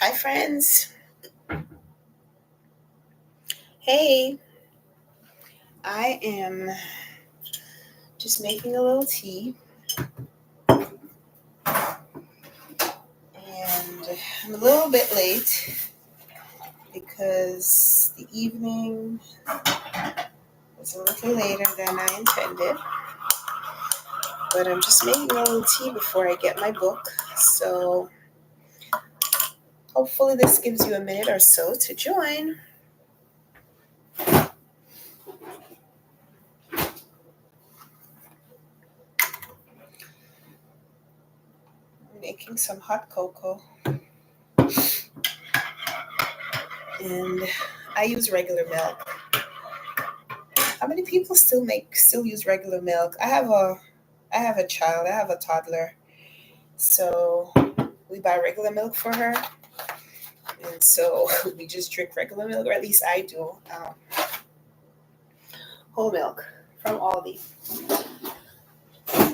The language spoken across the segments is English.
Hi, friends. Hey, I am just making a little tea, and I'm a little bit late because the evening was a little later than I intended. But I'm just making a little tea before I get my book. So hopefully, this gives you a minute or so to join. I'm making some hot cocoa, and I use regular milk. How many people still use regular milk? I have a child. I have a toddler. So we buy regular milk for her, and so we just drink regular milk, or at least I do. Whole milk from Aldi.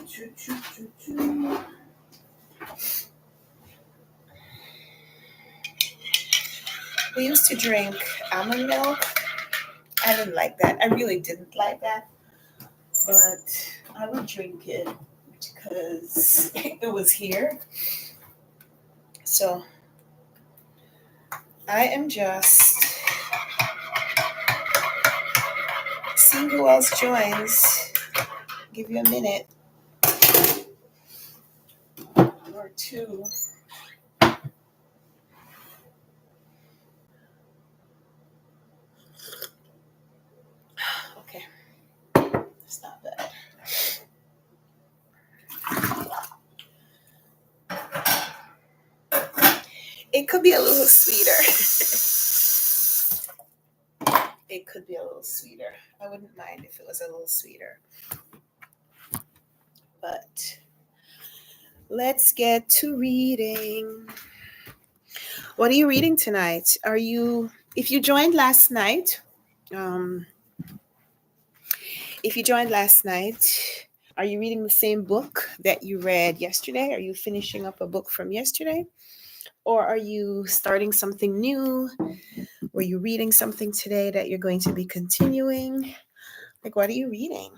Choo, choo, choo, choo. We used to drink almond milk. I didn't like that. I really didn't like that, but I would drink it because it was here. So I am just seeing who else joins. Give you a minute or two. Okay, it's not bad. It could be a little sweeter. It could be a little sweeter. I wouldn't mind if it was a little sweeter. But let's get to reading. What are you reading tonight? If you joined last night, um, if you joined last night, are you reading the same book that you read yesterday? Are you finishing up a book from yesterday? Or are you starting something new? Were you reading something today that you're going to be continuing? Like, what are you reading?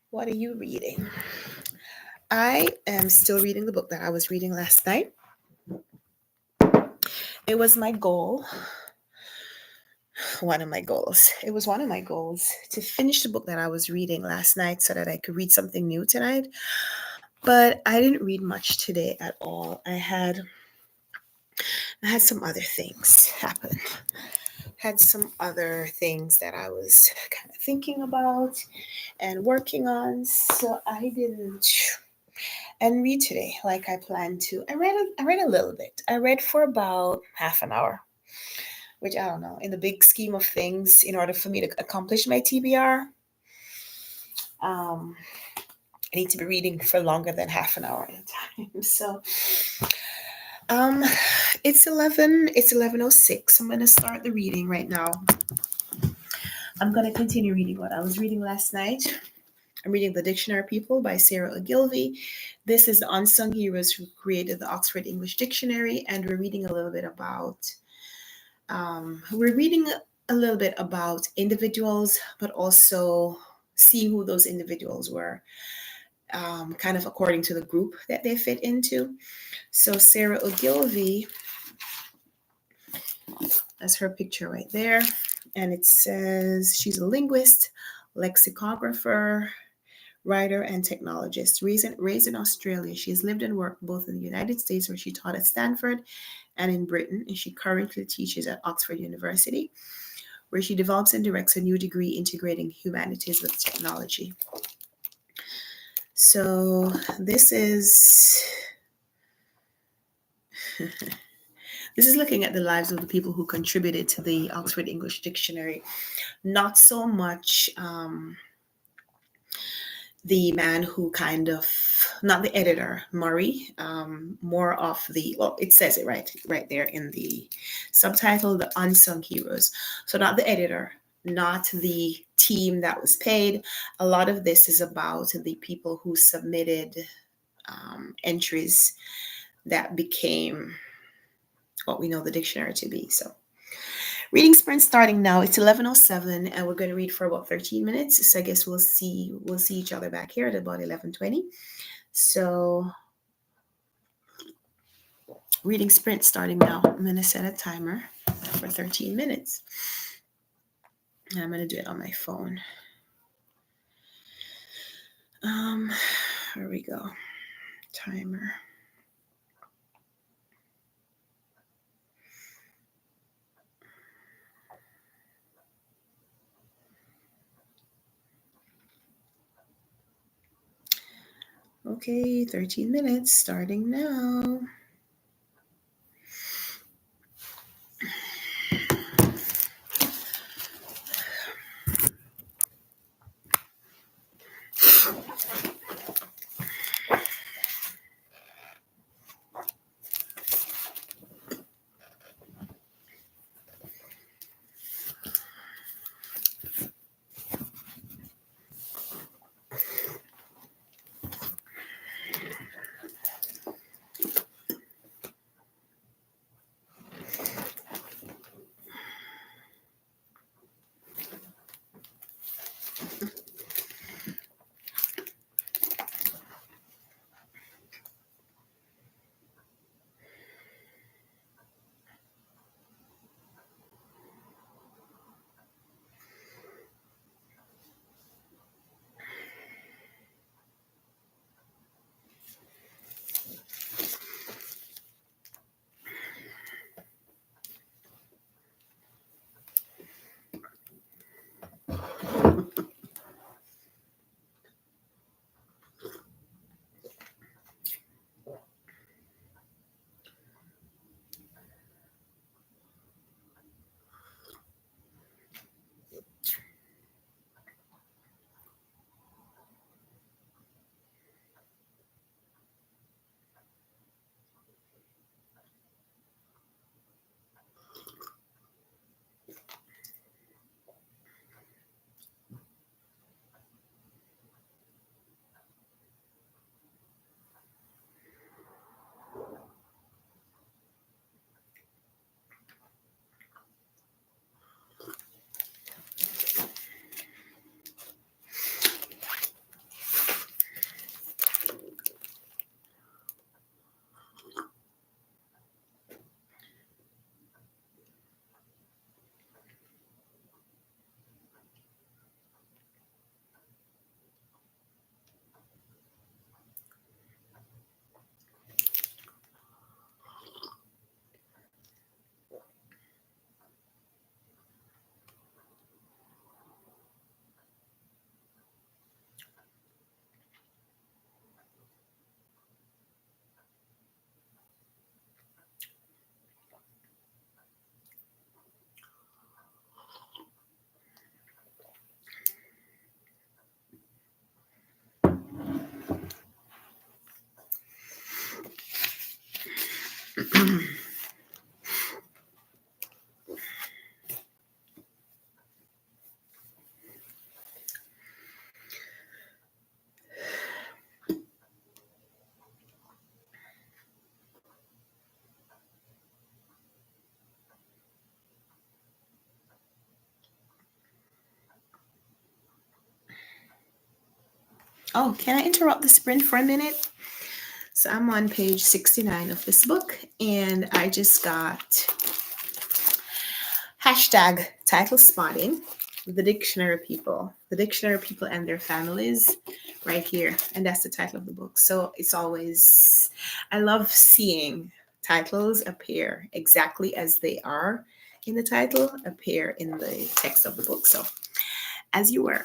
What are you reading? I am still reading the book that I was reading last night. It was my goal, one of my goals. It was one of my goals to finish the book that I was reading last night so that I could read something new tonight. But I didn't read much today at all. I had some other things happen. Had some other things that I was kind of thinking about and working on. So I didn't and read today like I planned to. I read a little bit. I read for about half an hour, which I don't know. In the big scheme of things, in order for me to accomplish my TBR, um, I need to be reading for longer than half an hour at a time. So um, it's 11. It's 11:06. I'm gonna start the reading right now. I'm gonna continue reading what I was reading last night. I'm reading The Dictionary People by Sarah Ogilvy. This is the unsung heroes who created the Oxford English Dictionary, and we're reading a little bit about individuals, but also seeing who those individuals were, kind of according to the group that they fit into. So Sarah Ogilvy, that's her picture right there, and it says she's a linguist, lexicographer, writer, and technologist. Raised in Australia, she has lived and worked both in the United States, where she taught at Stanford, and in Britain, and she currently teaches at Oxford University, where she develops and directs a new degree integrating humanities with technology. So this is this is looking at the lives of the people who contributed to the Oxford English Dictionary. Not so much the man who not the editor, Murray, more of well, it says it right there in the subtitle, the unsung heroes. So not the editor, not the team that was paid. A lot of this is about the people who submitted entries that became what we know the dictionary to be. So reading sprint starting now. It's 11:07, and we're going to read for about 13 minutes. So I guess we'll see each other back here at about 11:20. So reading sprint starting now. I'm going to set a timer for 13 minutes. And I'm going to do it on my phone. Here we go. Timer. Okay, 13 minutes starting now. Oh, can I interrupt the sprint for a minute? So I'm on page 69 of this book, and I just got hashtag title spotting, the dictionary people and their families right here. And that's the title of the book. So it's always, I love seeing titles appear exactly as they are in the title, appear in the text of the book. So as you were.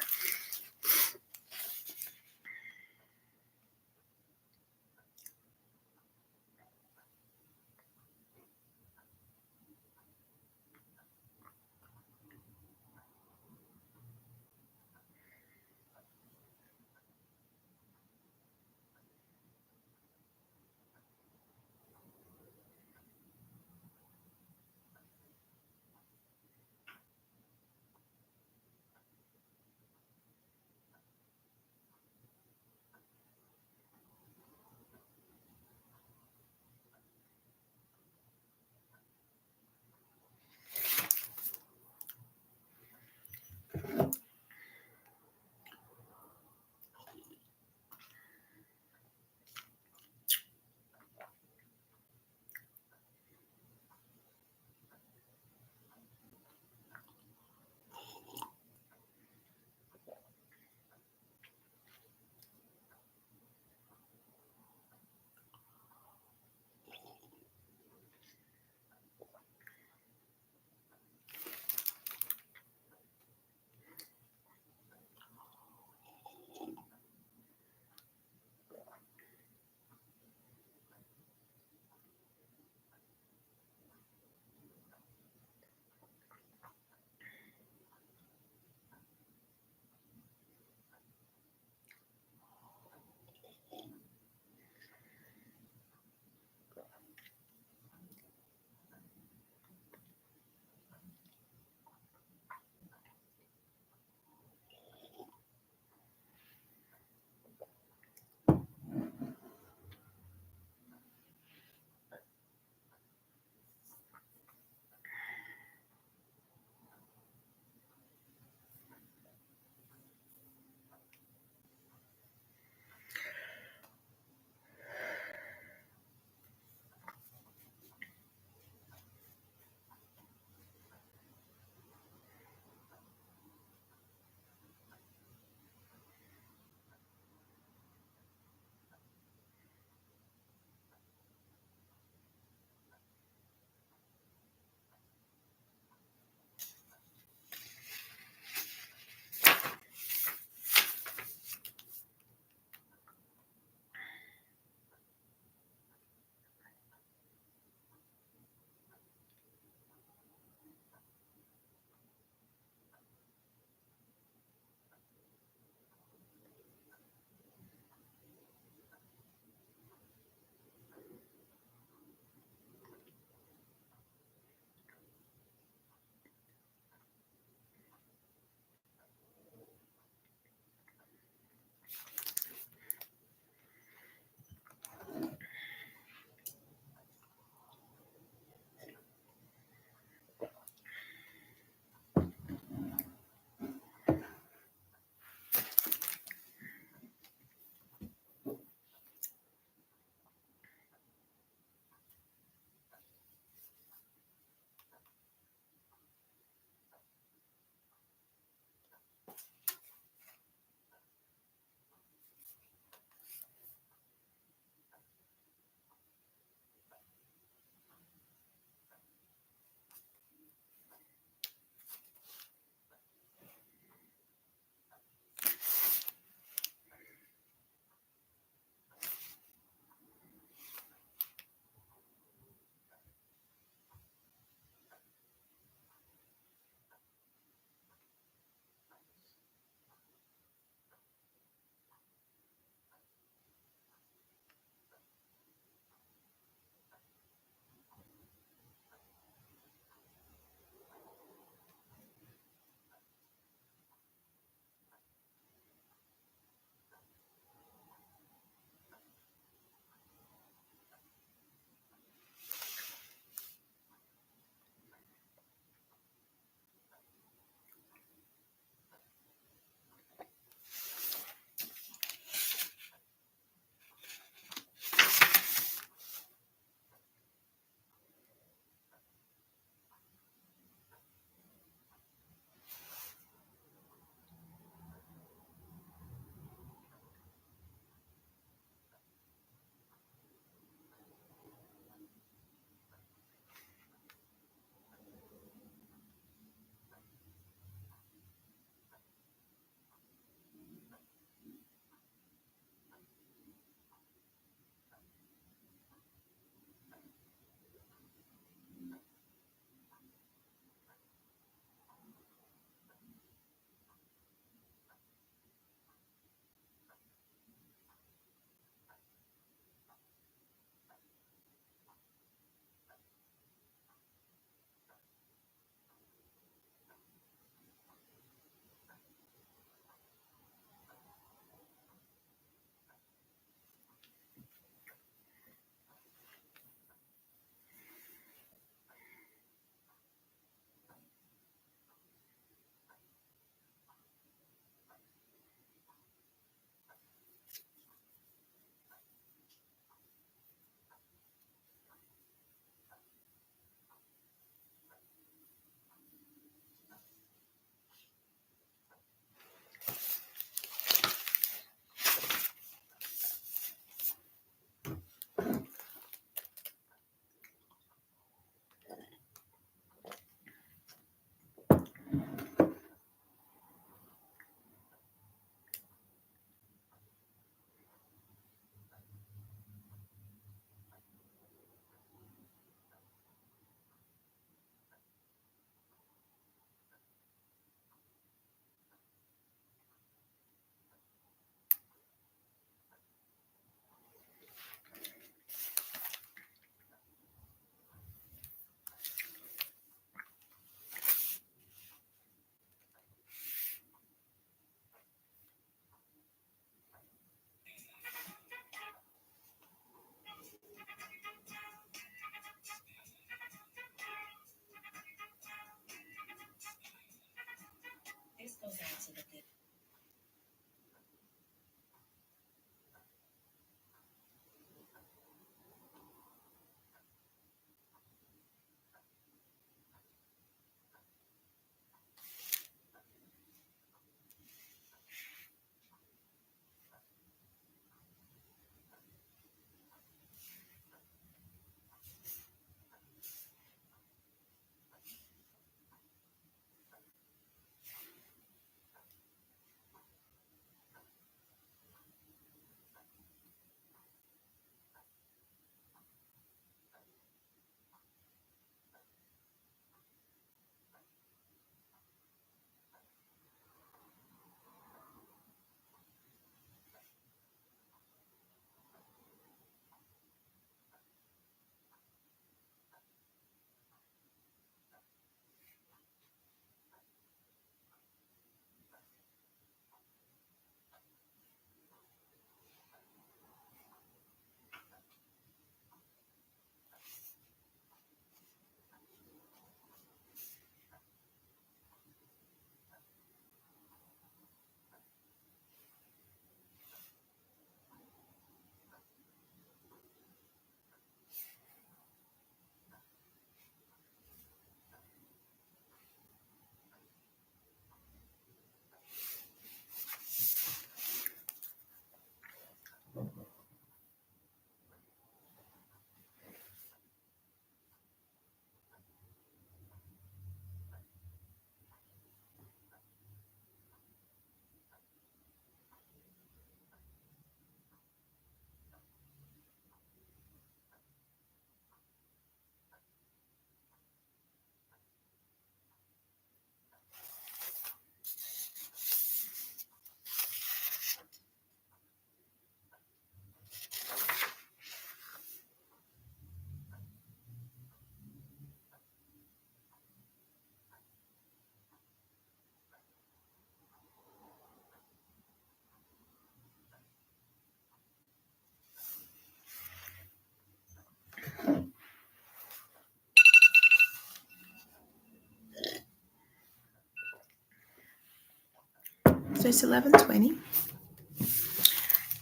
So it's 11:20,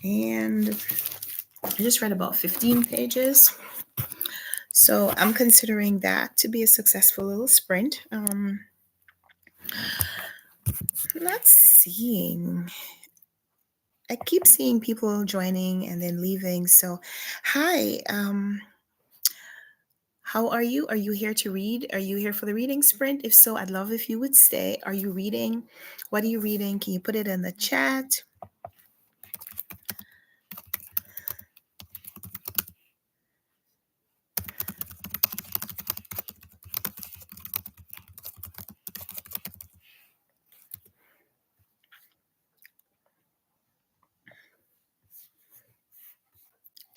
and I just read about 15 pages. So I'm considering that to be a successful little sprint. I'm not seeing. I keep seeing people joining and then leaving. So, hi. How are you? Are you here to read? Are you here for the reading sprint? If so, I'd love if you would stay. Are you reading? What are you reading? Can you put it in the chat?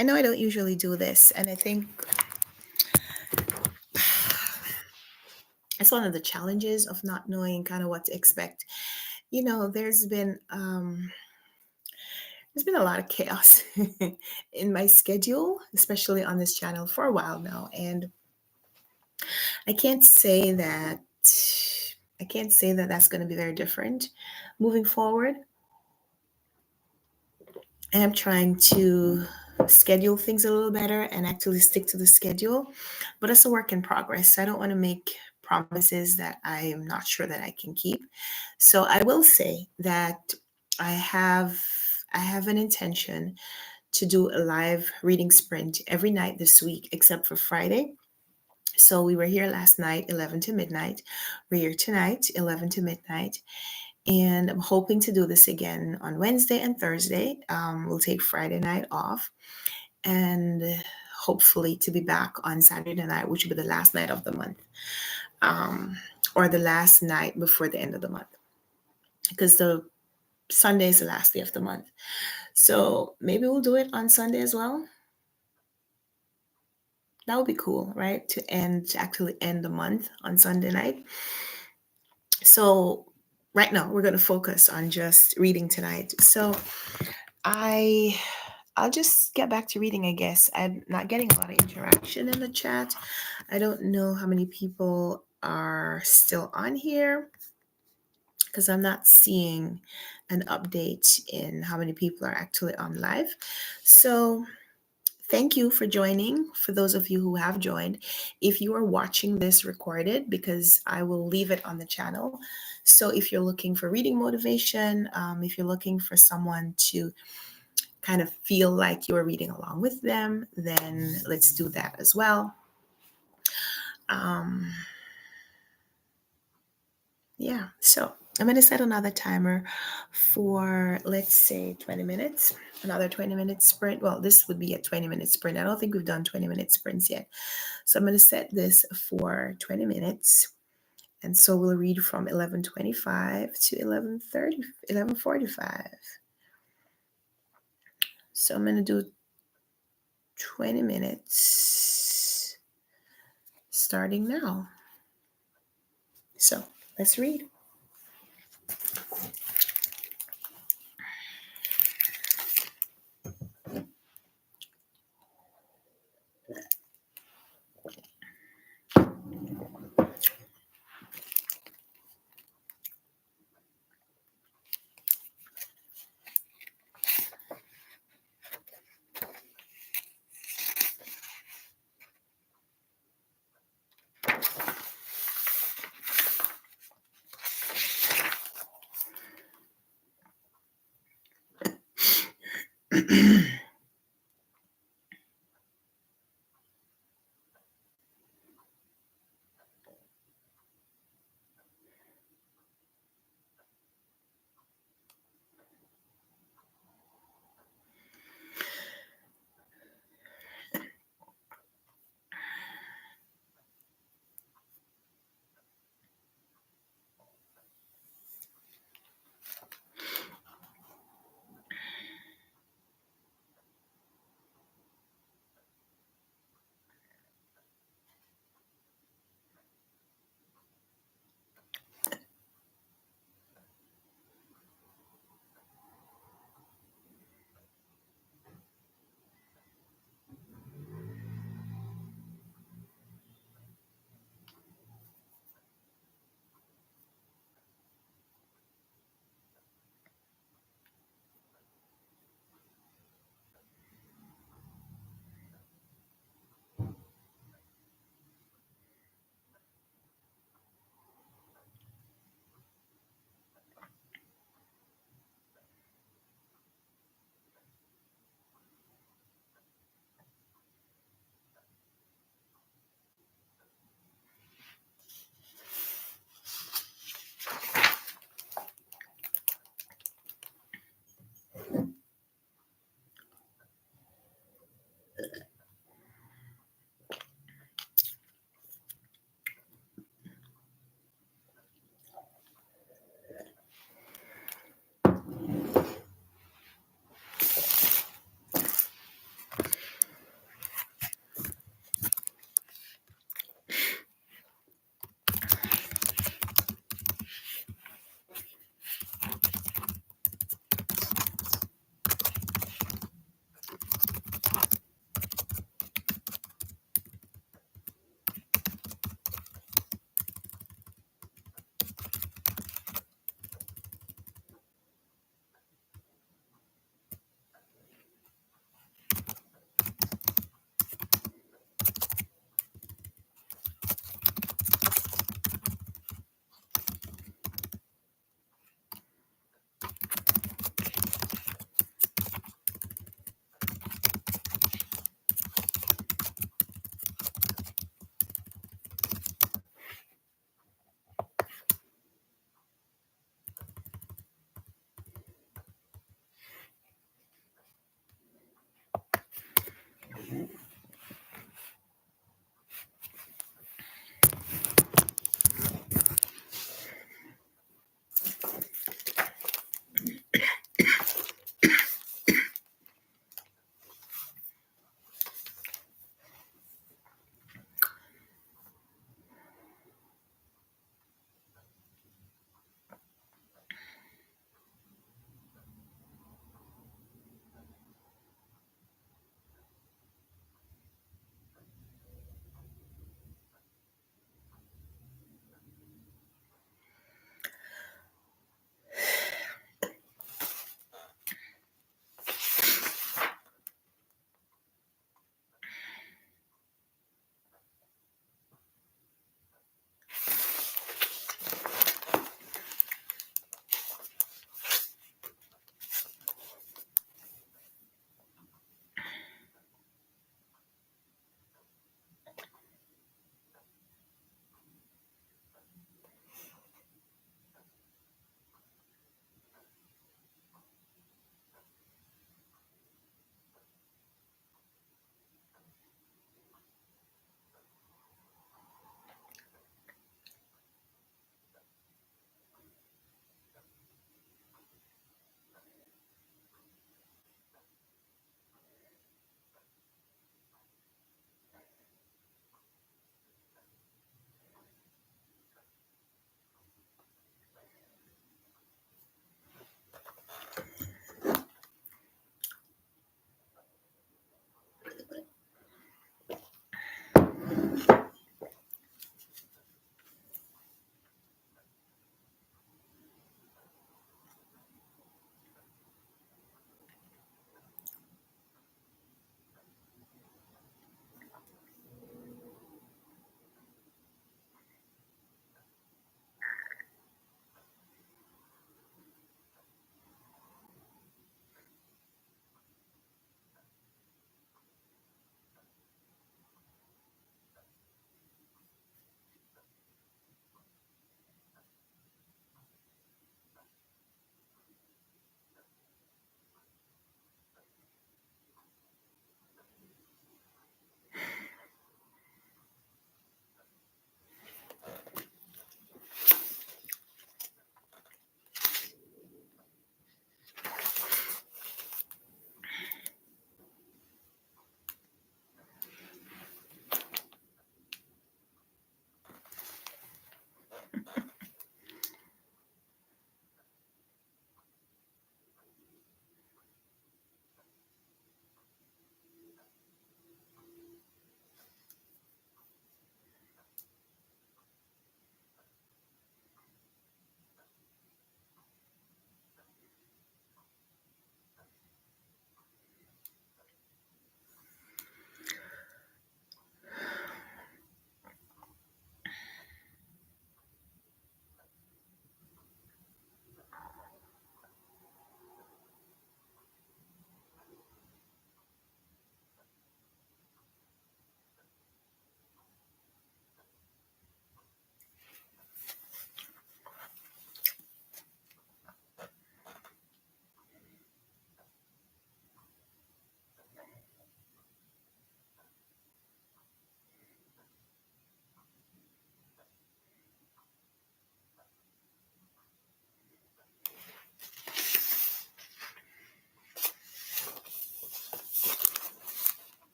I know I don't usually do this, and I think it's one of the challenges of not knowing kind of what to expect. There's been a lot of chaos in my schedule, especially on this channel for a while now, and I can't say that that's going to be very different moving forward. I am trying to schedule things a little better and actually stick to the schedule, but it's a work in progress. I don't want to make promises that I am not sure that I can keep. So I will say that I have I have an intention to do a live reading sprint every night this week except for Friday. So we were here last night, 11 to midnight. We're here tonight, 11 to midnight. And I'm hoping to do this again on Wednesday and Thursday. We'll take Friday night off and hopefully to be back on Saturday night, which will be the last night of the month, um, or the last night before the end of the month, because the Sunday is the last day of the month. So maybe we'll do it on Sunday as well. That would be cool, right? To actually end the month on Sunday night. So right now we're going to focus on just reading tonight. So I'll just get back to reading, I guess. I'm not getting a lot of interaction in the chat. I don't know how many people are still on here because I'm not seeing an update in how many people are actually on live. So thank you for joining. For those of you who have joined, if you are watching this recorded, because I will leave it on the channel. So if you're looking for reading motivation, if you're looking for someone to kind of feel like you're reading along with them, then let's do that as well. Yeah, so I'm going to set another timer for, let's say, 20 minutes, another 20-minute sprint. Well, this would be a 20-minute sprint. I don't think we've done 20-minute sprints yet. So I'm going to set this for 20 minutes. And so we'll read from 11:25 to 11:30, 11:45. So I'm going to do 20 minutes starting now. So let's read.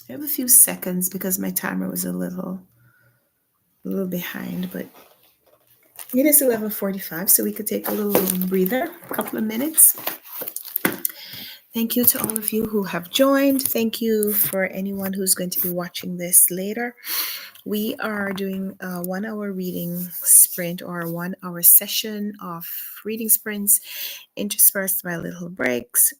I have a few seconds because my timer was a little behind, but it is 11:45, so we could take a little breather, a couple of minutes. Thank you to all of you who have joined. Thank you for anyone who's going to be watching this later. We are doing a 1 hour reading sprint or a 1 hour session of reading sprints interspersed by little breaks.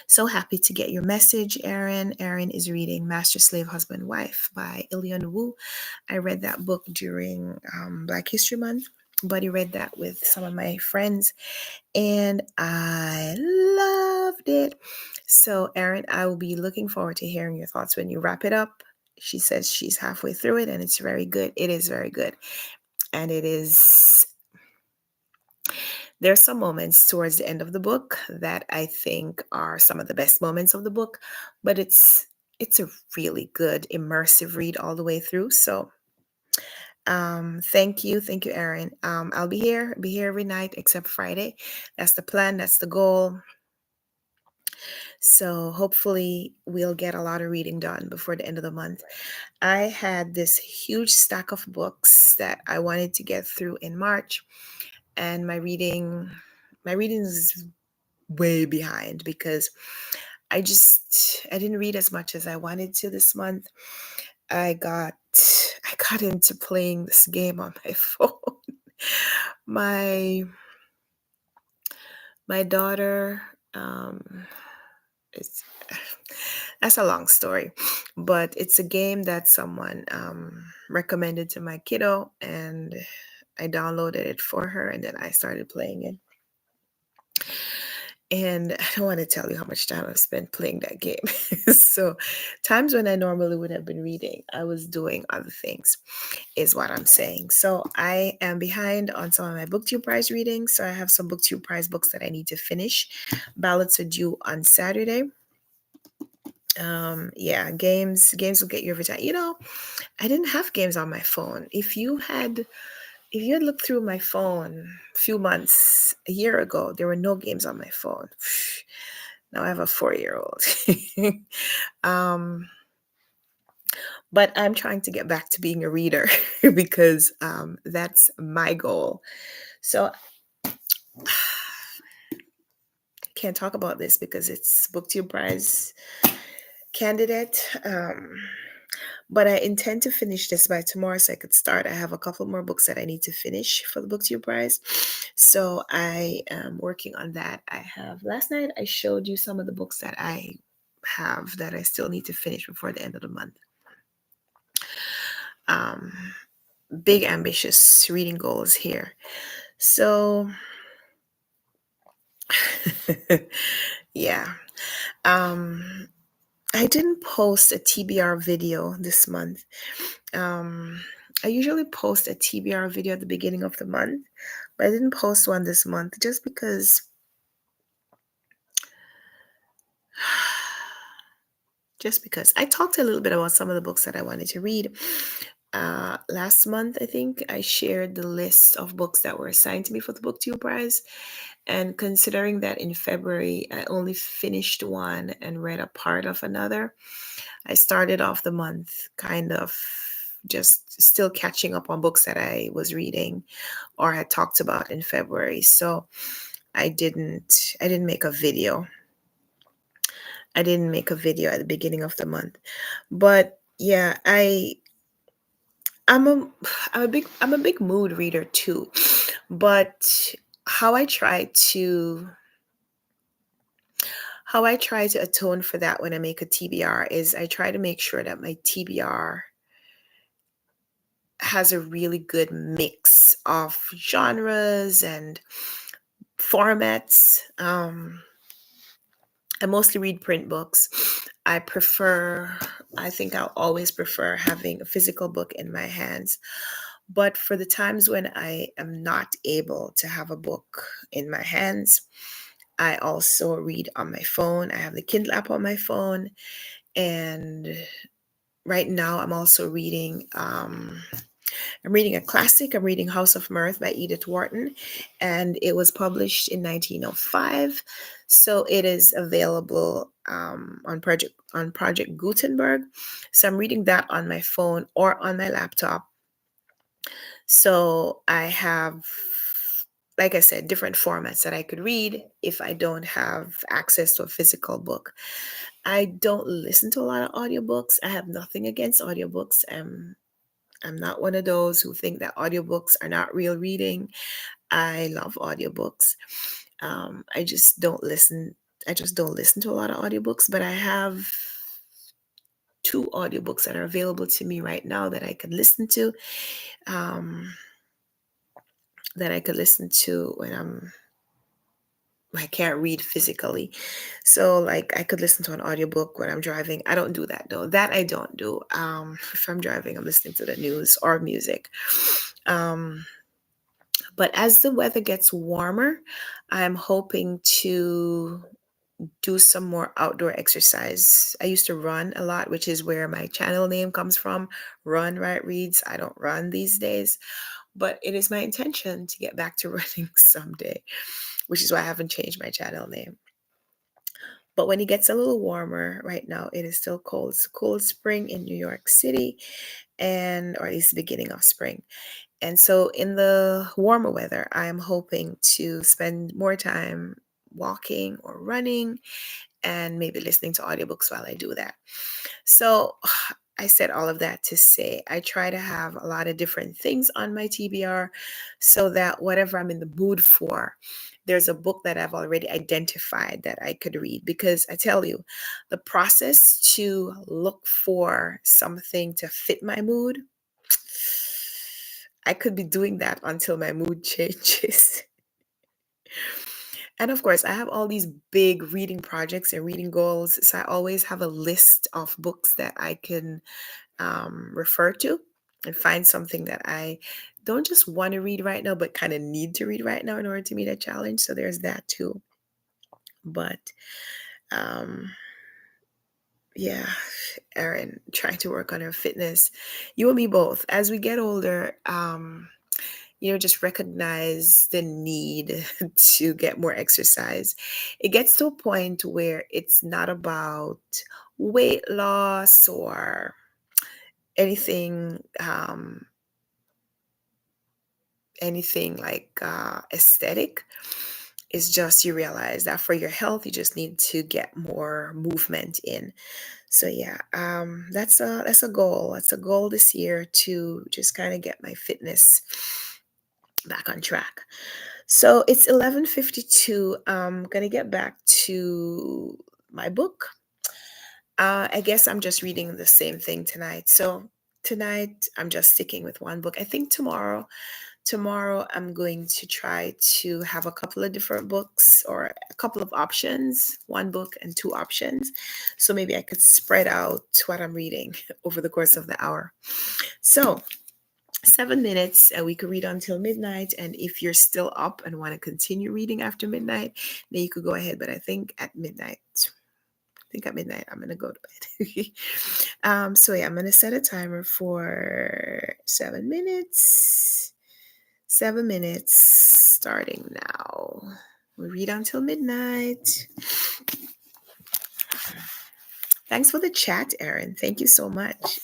So happy to get your message, Erin. Erin is reading Master Slave Husband Wife by Ilion Wu. I read that book during Black History Month. Buddy read that with some of my friends, and I loved it. So, Erin, I will be looking forward to hearing your thoughts when you wrap it up. She says she's halfway through it, and it's very good. It is very good. And it is, there are some moments towards the end of the book that I think are some of the best moments of the book, but it's a really good immersive read all the way through. So thank you, Erin. I'll be here every night except Friday. That's the plan, that's the goal. So hopefully we'll get a lot of reading done before the end of the month. I had this huge stack of books that I wanted to get through in March, and my reading is way behind because I didn't read as much as I wanted to this month. I got into playing this game on my phone. my my daughter, it's that's a long story, but it's a game that someone recommended to my kiddo, and I downloaded it for her, and then I started playing it. And I don't want to tell you how much time I've spent playing that game. So, times when I normally would have been reading, I was doing other things, is what I'm saying. So, I am behind on some of my BookTube Prize readings. So, I have some BookTube Prize books that I need to finish. Ballots are due on Saturday. Yeah, games will get you every time. I didn't have games on my phone. If you had looked through my phone a few months, a year ago, there were no games on my phone. Now I have a 4-year-old. um, but I'm trying to get back to being a reader because that's my goal. So I can't talk about this because it's BookTube Prize candidate. But I intend to finish this by tomorrow so I could start. I have a couple more books that I need to finish for the BookTube Prize. So I am working on that. Last night I showed you some of the books that I have that I still need to finish before the end of the month. Big ambitious reading goals here. So Yeah. Um, I didn't post a TBR video this month. Um, I usually post a TBR video at the beginning of the month, but I didn't post one this month just because I talked a little bit about some of the books that I wanted to read. Last month, I think I shared the list of books that were assigned to me for the BookTube Prize. And considering that in February, I only finished one and read a part of another, I started off the month kind of just still catching up on books that I was reading or had talked about in February. So I didn't make a video. I didn't make a video at the beginning of the month. But yeah, I'm a I'm a big mood reader too. But how I try to how I try to atone for that when I make a TBR is I try to make sure that my TBR has a really good mix of genres and formats. I mostly read print books. I prefer, I think I'll always prefer having a physical book in my hands. But for the times when I am not able to have a book in my hands, I also read on my phone. I have the Kindle app on my phone. And right now I'm also reading I'm reading a classic. I'm reading House of Mirth by Edith Wharton, and it was published in 1905. So it is available on Project Gutenberg. So I'm reading that on my phone or on my laptop. So I have, like I said, different formats that I could read if I don't have access to a physical book. I don't listen to a lot of audiobooks. I have nothing against audiobooks. I'm not one of those who think that audiobooks are not real reading. I love audiobooks. I just don't listen. I just don't listen to a lot of audiobooks, but I have two audiobooks that are available to me right now that I could listen to. Um, that I could listen to when I can't read physically. So like I could listen to an audiobook when I'm driving. I don't do that though. That I don't do. If I'm driving, I'm listening to the news or music. Um, but as the weather gets warmer, I'm hoping to do some more outdoor exercise. I used to run a lot, which is where my channel name comes from. Runwright reads. I don't run these days, but it is my intention to get back to running someday, which is why I haven't changed my channel name. But when it gets a little warmer, right now it is still cold. It's a cold spring in New York City, and or at least the beginning of spring. And so in the warmer weather, I am hoping to spend more time walking or running and maybe listening to audiobooks while I do that. So I said all of that to say I try to have a lot of different things on my TBR so that whatever I'm in the mood for, there's a book that I've already identified that I could read. Because I tell you, the process to look for something to fit my mood, I could be doing that until my mood changes. And of course, I have all these big reading projects and reading goals. So I always have a list of books that I can refer to and find something that I don't just want to read right now, but kind of need to read right now in order to meet a challenge. So there's that too. But um, yeah, Erin, trying to work on her fitness. You and me both. As we get older, just recognize the need to get more exercise. It gets to a point where it's not about weight loss or anything anything like aesthetic. It's just you realize that for your health you just need to get more movement in. So yeah, that's a goal. That's a goal this year to just kind of get my fitness back on track. So it's 11:52. I'm gonna get back to my book. I guess I'm just reading the same thing tonight. So tonight I'm just sticking with one book. I think tomorrow Tomorrow, I'm going to try to have a couple of different books or a couple of options, one book and two options. So maybe I could spread out what I'm reading over the course of the hour. So, 7 minutes, we could read until midnight. And if you're still up and want to continue reading after midnight, then you could go ahead. But I think at midnight, I'm gonna go to bed. So yeah, I'm gonna set a timer for 7 minutes. 7 minutes starting now. We read until midnight. Thanks for the chat, Erin. Thank you so much.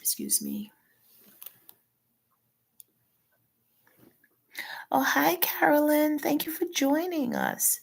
Excuse me. Oh, hi, Carolyn. Thank you for joining us.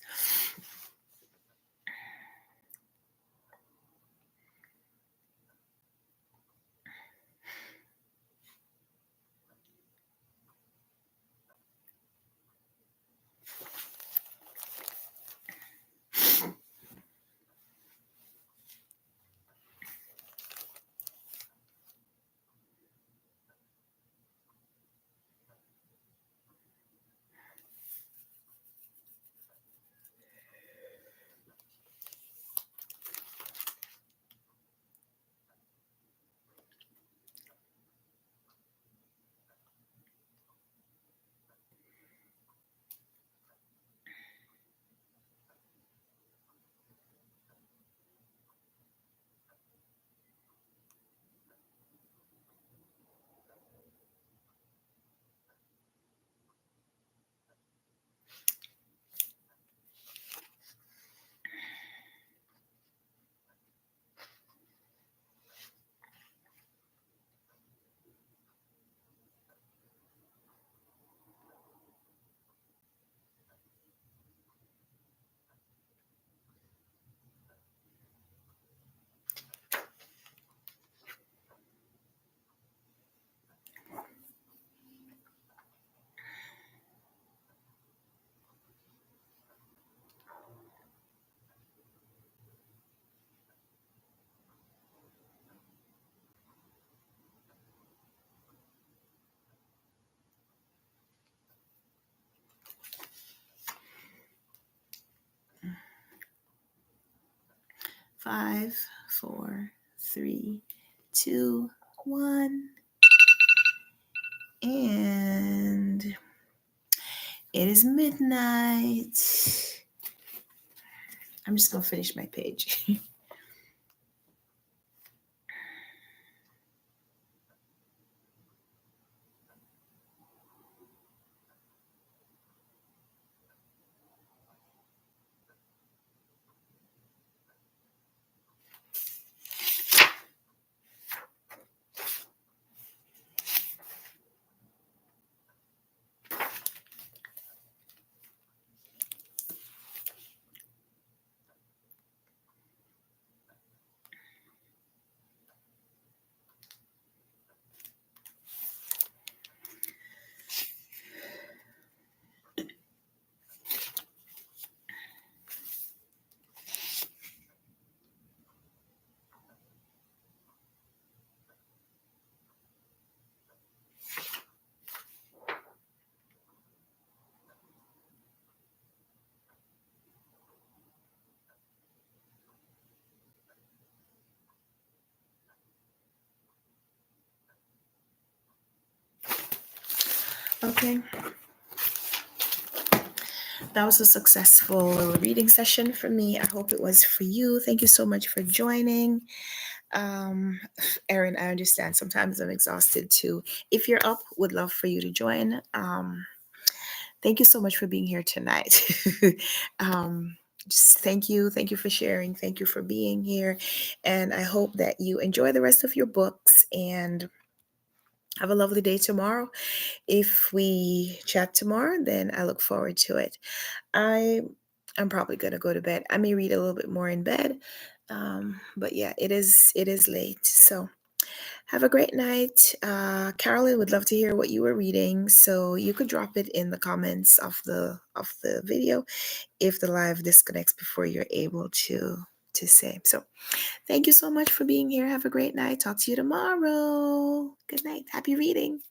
Five, four, three, two, one. And it is midnight. I'm just going to finish my page. Okay. That was a successful little reading session for me. I hope it was for you. Thank you so much for joining. Um, Erin, I understand sometimes I'm exhausted too. If you're up, would love for you to join. Thank you so much for being here tonight. Just thank you. Thank you for sharing. Thank you for being here. And I hope that you enjoy the rest of your books and have a lovely day tomorrow. If we chat tomorrow, then I look forward to it. I'm probably gonna go to bed. I may read a little bit more in bed, but yeah, it is late. So have a great night. Carolyn would love to hear what you were reading, so you could drop it in the comments of the video if the live disconnects before you're able to say. So thank you so much for being here. Have a great night. Talk to you tomorrow. Good night. Happy reading.